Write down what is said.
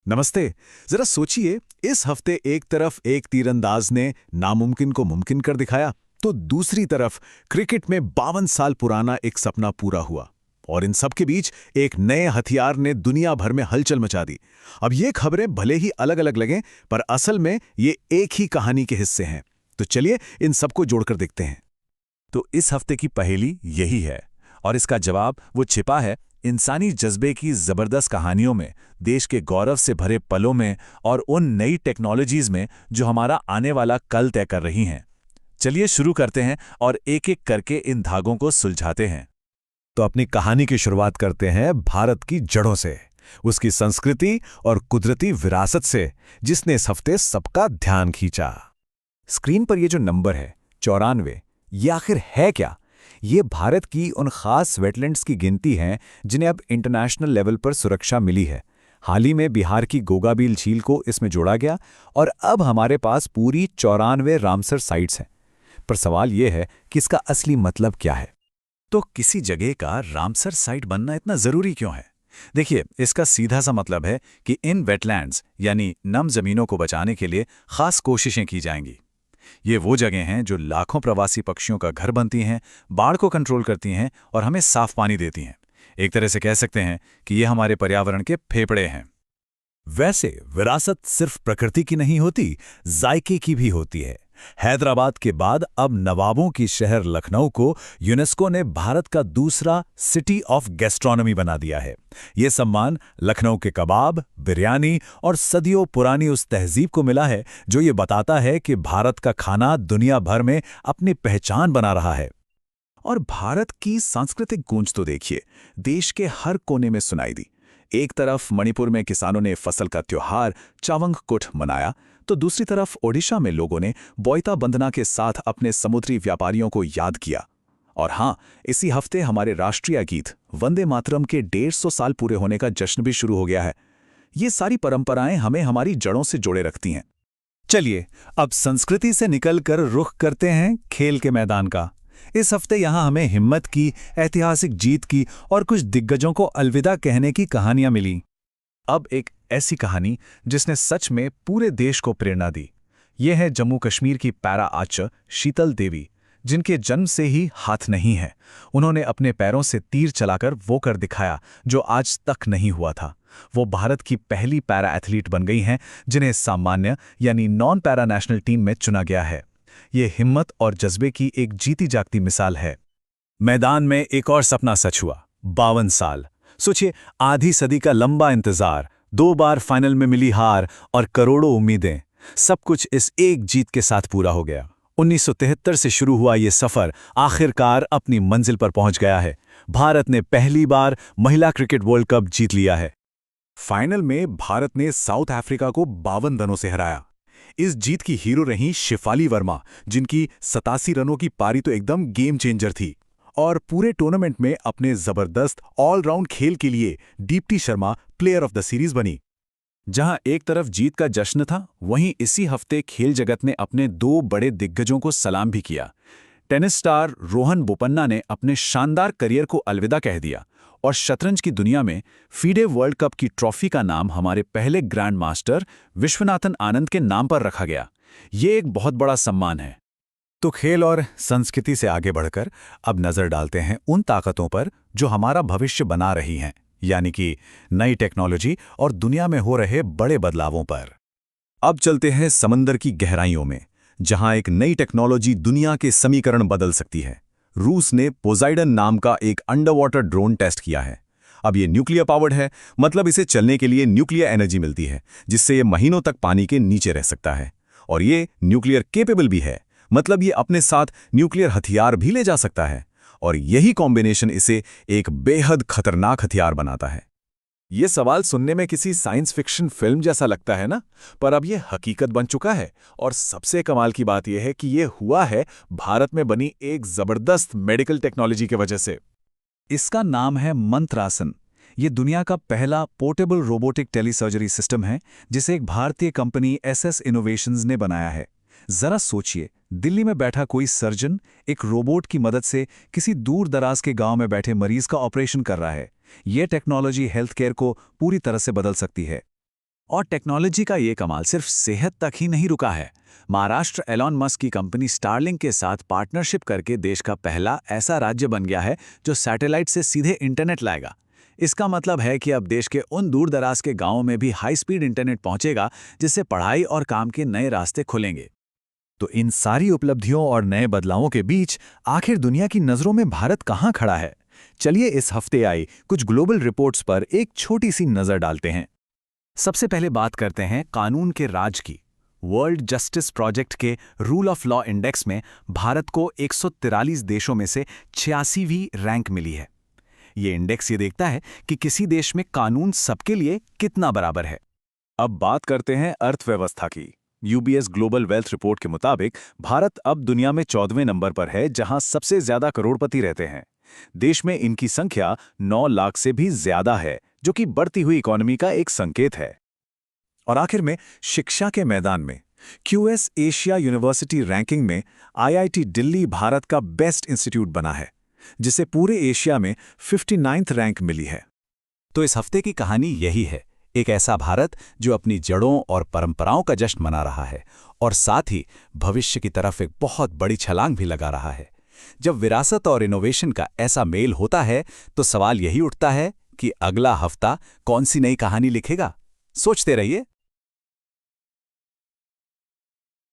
नमस्ते। जरा सोचिए, इस हफ्ते एक तरफ एक तीरंदाज ने नामुमकिन को मुमकिन कर दिखाया, तो दूसरी तरफ क्रिकेट में 52 साल पुराना एक सपना पूरा हुआ। और इन सब के बीच एक नए हथियार ने दुनिया भर में हलचल मचा दी। अब ये खबरें भले ही अलग अलग लगें, पर असल में ये एक ही कहानी के हिस्से हैं। तो चलिए इन सबको जोड़कर देखते हैं। तो इस हफ्ते की पहेली यही है, और इसका जवाब वो छिपा है इंसानी जज्बे की जबरदस्त कहानियों में, देश के गौरव से भरे पलों में और उन नई टेक्नोलॉजीज में जो हमारा आने वाला कल तय कर रही हैं। चलिए शुरू करते हैं और एक एक करके इन धागों को सुलझाते हैं। तो अपनी कहानी की शुरुआत करते हैं भारत की जड़ों से, उसकी संस्कृति और कुदरती विरासत से, जिसने इस हफ्ते सबका ध्यान खींचा। स्क्रीन पर ये जो नंबर है 94, ये आखिर है क्या? ये भारत की उन खास वेटलैंड्स की गिनती है जिन्हें अब इंटरनेशनल लेवल पर सुरक्षा मिली है। हाल ही में बिहार की गोगाबील झील को इसमें जोड़ा गया और अब हमारे पास पूरी 94 रामसर साइट्स हैं। पर सवाल यह है कि इसका असली मतलब क्या है? तो किसी जगह का रामसर साइट बनना इतना जरूरी क्यों है? देखिए, इसका सीधा सा मतलब है कि इन वेटलैंड्स यानी नम जमीनों को बचाने के लिए खास कोशिशें की जाएंगी। ये वो जगह हैं जो लाखों प्रवासी पक्षियों का घर बनती हैं, बाढ़ को कंट्रोल करती हैं और हमें साफ पानी देती हैं। एक तरह से कह सकते हैं कि ये हमारे पर्यावरण के फेफड़े हैं। वैसे विरासत सिर्फ प्रकृति की नहीं होती, जायके की भी होती है। हैदराबाद के बाद अब नवाबों की शहर लखनऊ को यूनेस्को ने भारत का दूसरा सिटी ऑफ गैस्ट्रोनॉमी बना दिया है। ये सम्मान लखनऊ के कबाब, बिरयानी और सदियों पुरानी उस तहजीब को मिला है जो ये बताता है कि भारत का खाना दुनिया भर में अपनी पहचान बना रहा है। और भारत की सांस्कृतिक गूंज तो देखिए, देश के हर कोने में सुनाई दी। एक तरफ मणिपुर में किसानों ने फसल का त्योहार चावंग कुट मनाया, तो दूसरी तरफ ओडिशा में लोगों ने बोईता बंदना के साथ अपने समुद्री व्यापारियों को याद किया। और हाँ, इसी हफ्ते हमारे राष्ट्रीय गीत वंदे मातरम के 150 साल पूरे होने का जश्न भी शुरू हो गया है। ये सारी परंपराएं हमें हमारी जड़ों से जोड़े रखती हैं। चलिए अब संस्कृति से निकलकर रुख करते हैं खेल के मैदान का। इस हफ्ते यहां हमें हिम्मत की, ऐतिहासिक जीत की और कुछ दिग्गजों को अलविदा कहने की कहानियां मिली। अब एक ऐसी कहानी जिसने सच में पूरे देश को प्रेरणा दी। यह है जम्मू कश्मीर की पैरा आर्चर शीतल देवी, जिनके जन्म से ही हाथ नहीं है। उन्होंने अपने पैरों से तीर चलाकर वो कर दिखाया जो आज तक नहीं हुआ था। वो भारत की पहली पैरा एथलीट बन गई हैं जिन्हें सामान्य यानी नॉन पैरा नेशनल टीम में चुना गया है। ये हिम्मत और जज्बे की एक जीती जागती मिसाल है। मैदान में एक और सपना सच हुआ। 52 साल, सोचिए, आधी सदी का लंबा इंतजार, 2 बार फाइनल में मिली हार और करोड़ों उम्मीदें, सब कुछ इस एक जीत के साथ पूरा हो गया। 1973 से शुरू हुआ ये सफर आखिरकार अपनी मंजिल पर पहुंच गया है। भारत ने पहली बार महिला क्रिकेट वर्ल्ड कप जीत लिया है। फाइनल में भारत ने साउथ अफ्रीका को 52 रनों से हराया। इस जीत की हीरो रहीं शेफाली वर्मा, जिनकी 87 रनों की पारी तो एकदम गेम चेंजर थी। और पूरे टूर्नामेंट में अपने जबरदस्त ऑलराउंड खेल के लिए Deepti Sharma player of the series बनी। जहां एक तरफ जीत का जश्न था, वहीं इसी हफ्ते खेल जगत ने अपने 2 बड़े दिग्गजों को सलाम भी किया। टेनिस स्टार रोहन बोपन्ना ने अपने शानदार करियर को अलविदा कह दिया और शतरंज की दुनिया में फीडे वर्ल्ड कप की ट्रॉफी का नाम हमारे पहले ग्रैंड मास्टर विश्वनाथन आनंद के नाम पर रखा गया। ये एक बहुत बड़ा सम्मान है। तो खेल और संस्कृति से आगे बढ़कर अब नजर डालते हैं उन ताकतों पर जो हमारा भविष्य बना रही हैं, यानी कि नई टेक्नोलॉजी और दुनिया में हो रहे बड़े बदलावों पर। अब चलते हैं समंदर की गहराइयों में, जहां एक नई टेक्नोलॉजी दुनिया के समीकरण बदल सकती है। रूस ने पोसाइडन नाम का एक अंडर वाटर ड्रोन टेस्ट किया है। अब ये न्यूक्लियर पावर्ड है, मतलब इसे चलने के लिए न्यूक्लियर एनर्जी मिलती है, जिससे ये महीनों तक पानी के नीचे रह सकता है। और ये न्यूक्लियर केपेबल भी है, मतलब ये अपने साथ न्यूक्लियर हथियार भी ले जा सकता है। और यही कॉम्बिनेशन इसे एक बेहद खतरनाक हथियार बनाता है। ये सवाल सुनने में किसी साइंस फिक्शन फिल्म जैसा लगता है ना, पर अब ये हकीकत बन चुका है। और सबसे कमाल की बात यह है कि ये हुआ है भारत में बनी एक जबरदस्त मेडिकल टेक्नोलॉजी की वजह से। इसका नाम है मंत्रासन। ये दुनिया का पहला पोर्टेबल रोबोटिक टेलीसर्जरी सिस्टम है, जिसे एक भारतीय कंपनी एसएस इनोवेशंस ने बनाया है। जरा सोचिए, दिल्ली में बैठा कोई सर्जन एक रोबोट की मदद से किसी दूर दराज के गांव में बैठे मरीज का ऑपरेशन कर रहा है। यह टेक्नोलॉजी हेल्थ केयर को पूरी तरह से बदल सकती है। और टेक्नोलॉजी का ये कमाल सिर्फ सेहत तक ही नहीं रुका है। महाराष्ट्र एलॉन मस्क की कंपनी स्टारलिंक के साथ पार्टनरशिप करके देश का पहला ऐसा राज्य बन गया है जो सैटेलाइट से सीधे इंटरनेट लाएगा। इसका मतलब है कि अब देश के उन दूर दराज के गांवों में भी हाई स्पीड इंटरनेट पहुंचेगा, जिससे पढ़ाई और काम के नए रास्ते खुलेंगे। तो इन सारी उपलब्धियों और नए बदलावों के बीच आखिर दुनिया की नज़रों में भारत कहाँ खड़ा है? चलिए इस हफ्ते आई कुछ ग्लोबल रिपोर्ट्स पर एक छोटी सी नज़र डालते हैं। सबसे पहले बात करते हैं कानून के राज की। वर्ल्ड जस्टिस प्रोजेक्ट के रूल ऑफ लॉ इंडेक्स में भारत को 143 देशों में से 86वीं रैंक मिली है। ये इंडेक्स ये देखता है कि किसी देश में कानून सबके लिए कितना बराबर है। अब बात करते हैं अर्थव्यवस्था की। यूबीएस ग्लोबल वेल्थ रिपोर्ट के मुताबिक भारत अब दुनिया में 14वें नंबर पर है, जहां सबसे ज्यादा करोड़पति रहते हैं। देश में इनकी संख्या 9 लाख से भी ज्यादा है, जो कि बढ़ती हुई इकोनॉमी का एक संकेत है। और आखिर में शिक्षा के मैदान में QS एशिया यूनिवर्सिटी रैंकिंग में IIT दिल्ली भारत का बेस्ट इंस्टीट्यूट बना है, जिसे पूरे एशिया में 59th रैंक मिली है। तो इस हफ्ते की कहानी यही है, एक ऐसा भारत जो अपनी जड़ों और परंपराओं का जश्न मना रहा है और साथ ही भविष्य की तरफ एक बहुत बड़ी छलांग भी लगा रहा है। जब विरासत और इनोवेशन का ऐसा मेल होता है तो सवाल यही उठता है कि अगला हफ्ता कौन सी नई कहानी लिखेगा। सोचते रहिए,